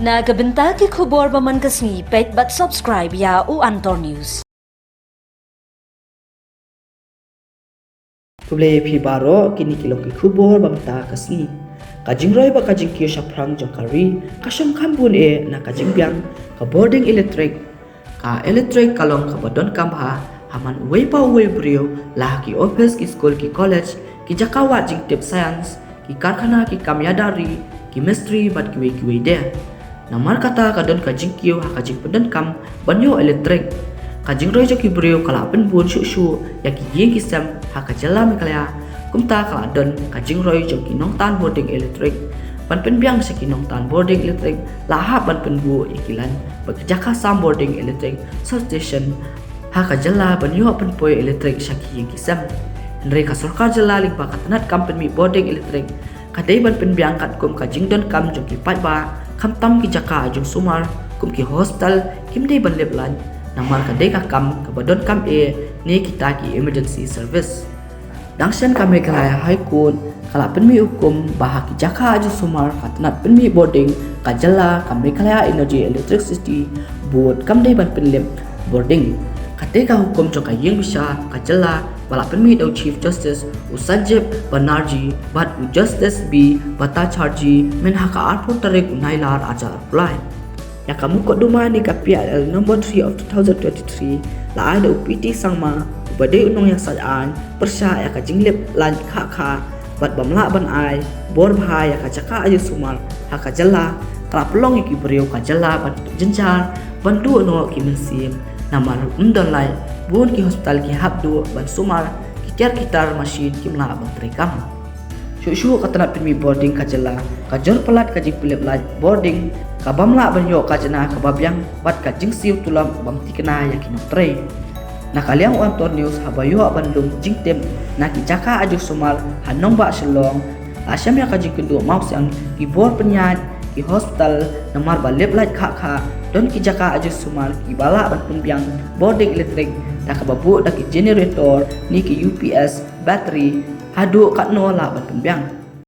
Nagabenta ki khubor baman kasni pet but subscribe ya u Antor News. Kuble phi baro kini kilo ki khubor bamta kasni kajing roi ba kajing kio shaprang jongkari kasong kambun na kajing biang ka boarding electric kalong ka bodon kambha haman uwe pa uwe brio lah ki office ki school ki college ki jakawa jing tip science ki karkhana ki kamyadari ki mystery bat ki we de namar kata kadon kajing kio ha kajing bodon kam banyo electric kajing roi joki brio kala penbun shu ya ki ye ki sam ha kajala mekalya kumta kala don kajing roi joki nong tan boarding electric ban pen biang seki nong tan boarding electric laha ban penbu ikilan bekerjaka sam boarding electric station ha kajala banyo penpoy electric shaki ye ki sam Nre ka sarkar jala ling pakatnat company boarding electric kadai ban pen biang kat kum kajing don kam joki pat ba kam tam ki jaka jong sumar kum ki hospital kim dei ban lep lan namar kadai ka kam ka badon kam ni kita ki emergency service dangshan kami kalaya high court kala penmi hukum bahak ki jaka aju sumar katnat penmi boarding kajala kami kalaya energy electricity board kam dei ban penlep boarding kadai ka hukum joka yeng bisa kajala wala penmi do chief justice usajib banerjee but justice b bata charji men haka arpo tarek unailar ajar apply ya kamu kok duma ni ka PLL number 3 of 2023 la ada UPT sangma badai unong yang sajaan persya ya ka jinglep lan kha bat bamla ban ai bor bha ya ka jaka ayu sumar haka jalla tra pelong ki brio ka jalla ban jenjar bantu no ki mensim namar undon lai bun ki hospital ki habdu ban sumar ki kitar machine ki mla ban trekam Shushu katana pimi boarding kajala kajor pelat kajing pilip laj boarding kabamla banyo kajana kababyang bat kajing siu tulam bam tikena yakin tre na kaliang Antor News habayo bandung jingtem na kijaka aju sumal hanong ba shalong asyam ya kajing kendu maus yang ki board penyat ki hospital namar balep laj kha don kijaka aju sumal ki bala ban pembiang boarding electric na kababu da ki generator ni ki UPS battery hadu kat no la ban pembiang